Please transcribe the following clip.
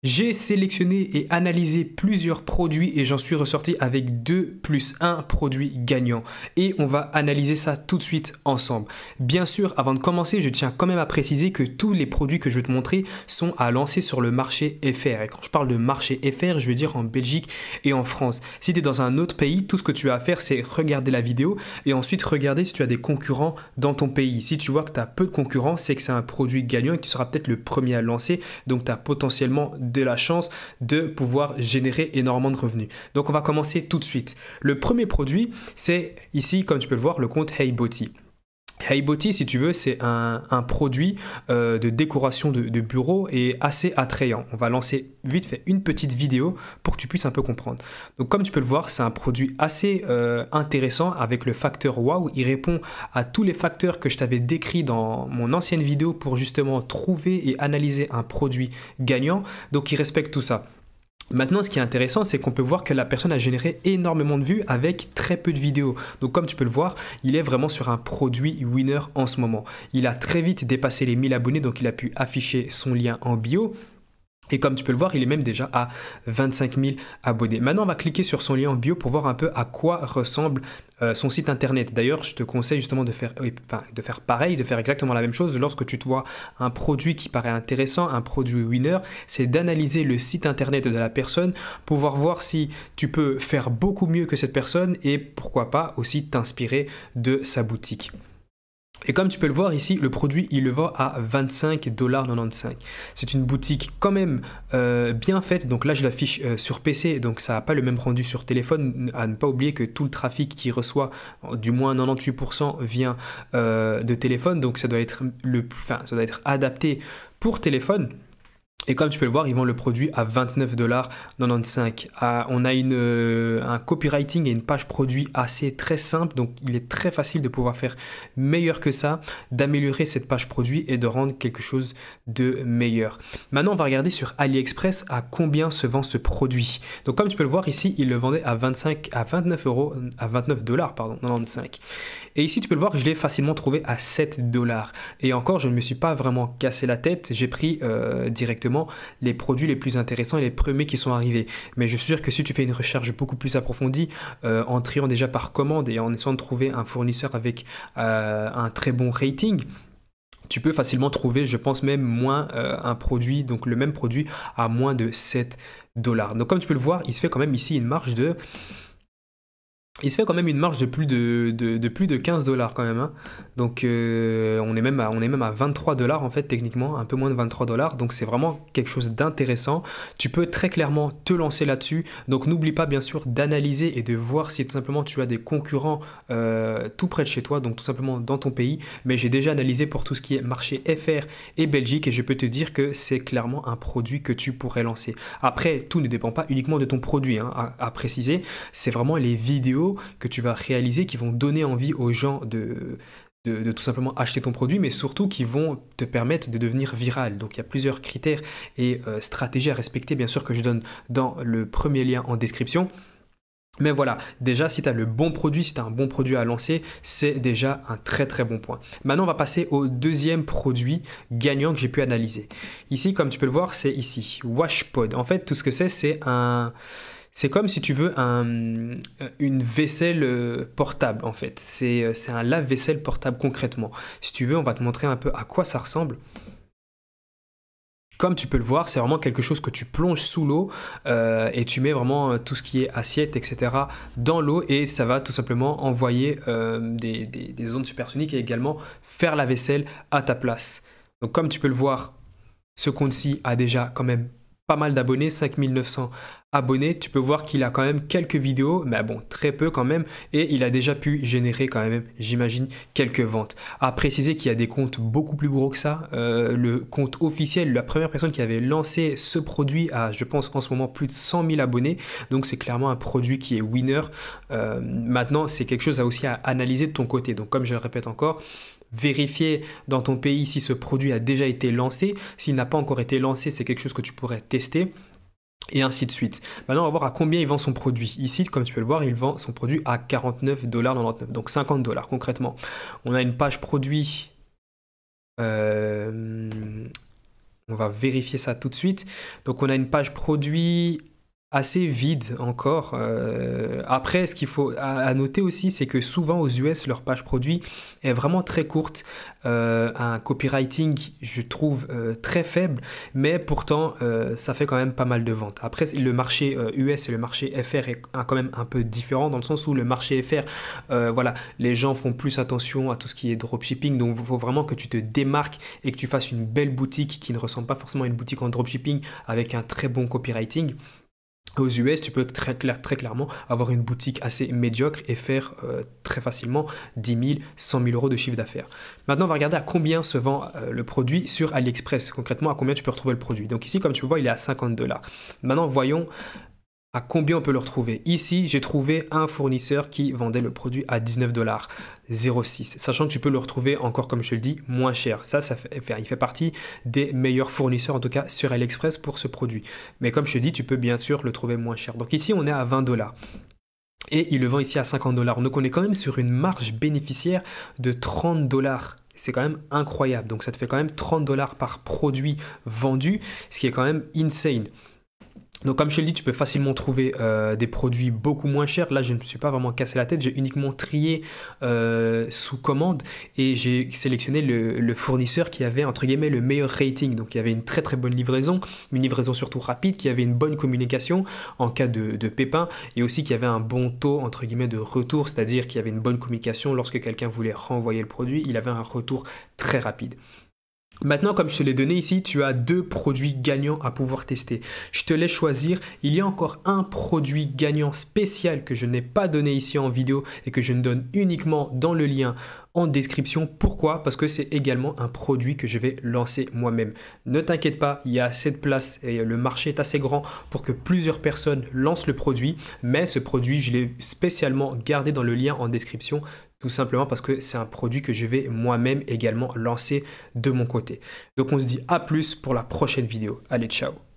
J'ai sélectionné et analysé plusieurs produits et j'en suis ressorti avec 2 plus 1 produit gagnant. Et on va analyser ça tout de suite ensemble. Bien sûr, avant de commencer, je tiens quand même à préciser que tous les produits que je vais te montrer sont à lancer sur le marché FR. Et quand je parle de marché FR, je veux dire en Belgique et en France. Si tu es dans un autre pays, tout ce que tu as à faire, c'est regarder la vidéo et ensuite regarder si tu as des concurrents dans ton pays. Si tu vois que tu as peu de concurrents, c'est que c'est un produit gagnant et que tu seras peut-être le premier à le lancer. Donc, tu as potentiellement de la chance de pouvoir générer énormément de revenus. Donc, on va commencer tout de suite. Le premier produit, c'est ici, comme tu peux le voir, le compte HeyBoti. HeyBoti, si tu veux, c'est un produit de décoration de bureau et assez attrayant. On va lancer vite fait une petite vidéo pour que tu puisses un peu comprendre. Donc, comme tu peux le voir, c'est un produit assez intéressant avec le facteur wow. Il répond à tous les facteurs que je t'avais décrits dans mon ancienne vidéo pour justement trouver et analyser un produit gagnant. Donc, il respecte tout ça. Maintenant, ce qui est intéressant, c'est qu'on peut voir que la personne a généré énormément de vues avec très peu de vidéos. Donc, comme tu peux le voir, il est vraiment sur un produit winner en ce moment. Il a très vite dépassé les 1000 abonnés, donc il a pu afficher son lien en bio. Et comme tu peux le voir, il est même déjà à 25 000 abonnés. Maintenant, on va cliquer sur son lien en bio pour voir un peu à quoi ressemble son site internet. D'ailleurs, je te conseille justement de faire pareil, de faire exactement la même chose. Lorsque tu te vois un produit qui paraît intéressant, un produit winner, c'est d'analyser le site internet de la personne pour voir si tu peux faire beaucoup mieux que cette personne et pourquoi pas aussi t'inspirer de sa boutique. Et comme tu peux le voir ici, le produit, il le vend à 25,95 $. C'est une boutique quand même bien faite. Donc là, je l'affiche sur PC, donc ça n'a pas le même rendu sur téléphone. À ne pas oublier que tout le trafic qu'il reçoit, du moins 98% vient de téléphone. Donc ça doit être adapté pour téléphone. Et comme tu peux le voir, ils vendent le produit à 29,95 $. On a un copywriting et une page produit assez très simple, donc il est très facile de pouvoir faire meilleur que ça, d'améliorer cette page produit et de rendre quelque chose de meilleur. Maintenant, on va regarder sur AliExpress à combien se vend ce produit. Donc comme tu peux le voir ici, il le vendait à 29,95 $. Et ici, tu peux le voir, je l'ai facilement trouvé à 7 $. Et encore, je ne me suis pas vraiment cassé la tête. J'ai pris directement les produits les plus intéressants et les premiers qui sont arrivés. Mais je suis sûr que si tu fais une recherche beaucoup plus approfondie, en triant déjà par commande et en essayant de trouver un fournisseur avec un très bon rating, tu peux facilement trouver, je pense même un produit, donc le même produit à moins de 7 $. Donc comme tu peux le voir, il se fait quand même ici une marge de... Il se fait quand même une marge de plus de 15 $ quand même. Hein. Donc on est même à 23 $ en fait techniquement, un peu moins de 23 $. Donc c'est vraiment quelque chose d'intéressant. Tu peux très clairement te lancer là-dessus. Donc n'oublie pas bien sûr d'analyser et de voir si tout simplement tu as des concurrents tout près de chez toi, donc tout simplement dans ton pays. Mais j'ai déjà analysé pour tout ce qui est marché FR et Belgique et je peux te dire que c'est clairement un produit que tu pourrais lancer. Après, tout ne dépend pas uniquement de ton produit, hein, à préciser. C'est vraiment les vidéos que tu vas réaliser qui vont donner envie aux gens de tout simplement acheter ton produit, mais surtout qui vont te permettre de devenir viral. Donc il y a plusieurs critères et stratégies à respecter, bien sûr, que je donne dans le premier lien en description. Mais voilà, déjà si tu as le bon produit, si tu as un bon produit à lancer, c'est déjà un très très bon point. Maintenant, on va passer au deuxième produit gagnant que j'ai pu analyser. Ici, comme tu peux le voir, c'est ici, Washpod. En fait, tout ce que c'est comme si tu veux une vaisselle portable en fait. C'est un lave-vaisselle portable concrètement. Si tu veux, on va te montrer un peu à quoi ça ressemble. Comme tu peux le voir, c'est vraiment quelque chose que tu plonges sous l'eau et tu mets vraiment tout ce qui est assiette, etc. dans l'eau et ça va tout simplement envoyer des ondes supersoniques et également faire la vaisselle à ta place. Donc comme tu peux le voir, ce compte-ci a déjà quand même pas mal d'abonnés, 5900 abonnés. Tu peux voir qu'il a quand même quelques vidéos, mais bon, très peu quand même, et il a déjà pu générer quand même, j'imagine, quelques ventes. À préciser qu'il y a des comptes beaucoup plus gros que ça. Le compte officiel, la première personne qui avait lancé ce produit a, je pense, en ce moment plus de 100 000 abonnés. Donc, c'est clairement un produit qui est winner. Maintenant, c'est quelque chose aussi à analyser de ton côté. Donc, comme je le répète encore, vérifier dans ton pays si ce produit a déjà été lancé. S'il n'a pas encore été lancé, c'est quelque chose que tu pourrais tester. Et ainsi de suite. Maintenant, on va voir à combien il vend son produit. Ici, comme tu peux le voir, il vend son produit à 49,99 $, donc 50 $ concrètement. On a une page produit On va vérifier ça tout de suite. Donc on a une page produit assez vide encore. Après, ce qu'il faut à noter aussi, c'est que souvent aux US, leur page produit est vraiment très courte. Un copywriting, je trouve, très faible, mais pourtant, ça fait quand même pas mal de ventes. Après, le marché US et le marché FR est quand même un peu différent dans le sens où le marché FR, voilà, les gens font plus attention à tout ce qui est dropshipping, donc il faut vraiment que tu te démarques et que tu fasses une belle boutique qui ne ressemble pas forcément à une boutique en dropshipping avec un très bon copywriting. Aux US, tu peux très clairement avoir une boutique assez médiocre et faire très facilement 10 000, 100 000 euros de chiffre d'affaires. Maintenant, on va regarder à combien se vend le produit sur AliExpress. Concrètement, à combien tu peux retrouver le produit. Donc ici, comme tu peux voir, il est à 50 $. Maintenant, voyons à combien on peut le retrouver. Ici, j'ai trouvé un fournisseur qui vendait le produit à 19,06 $, sachant que tu peux le retrouver encore, comme je te le dis, moins cher. Il fait partie des meilleurs fournisseurs, en tout cas sur AliExpress pour ce produit. Mais comme je te dis, tu peux bien sûr le trouver moins cher. Donc ici, on est à 20 $. Et il le vend ici à 50 $. Donc on est quand même sur une marge bénéficiaire de 30 $. C'est quand même incroyable. Donc ça te fait quand même 30 $ par produit vendu, ce qui est quand même insane. Donc comme je te le dis, tu peux facilement trouver des produits beaucoup moins chers. Là, je ne me suis pas vraiment cassé la tête, j'ai uniquement trié sous commande et j'ai sélectionné le fournisseur qui avait entre guillemets le meilleur rating. Donc il y avait une très très bonne livraison, une livraison surtout rapide, qui avait une bonne communication en cas de pépin et aussi qui avait un bon taux entre guillemets de retour, c'est-à-dire qu'il y avait une bonne communication lorsque quelqu'un voulait renvoyer le produit, il avait un retour très rapide. Maintenant, comme je te l'ai donné ici, tu as 2 produits gagnants à pouvoir tester. Je te laisse choisir. Il y a encore un produit gagnant spécial que je n'ai pas donné ici en vidéo et que je ne donne uniquement dans le lien en description. Pourquoi? Parce que c'est également un produit que je vais lancer moi-même. Ne t'inquiète pas, il y a assez de place et le marché est assez grand pour que plusieurs personnes lancent le produit. Mais ce produit, je l'ai spécialement gardé dans le lien en description. Tout simplement parce que c'est un produit que je vais moi-même également lancer de mon côté. Donc on se dit à plus pour la prochaine vidéo. Allez, ciao!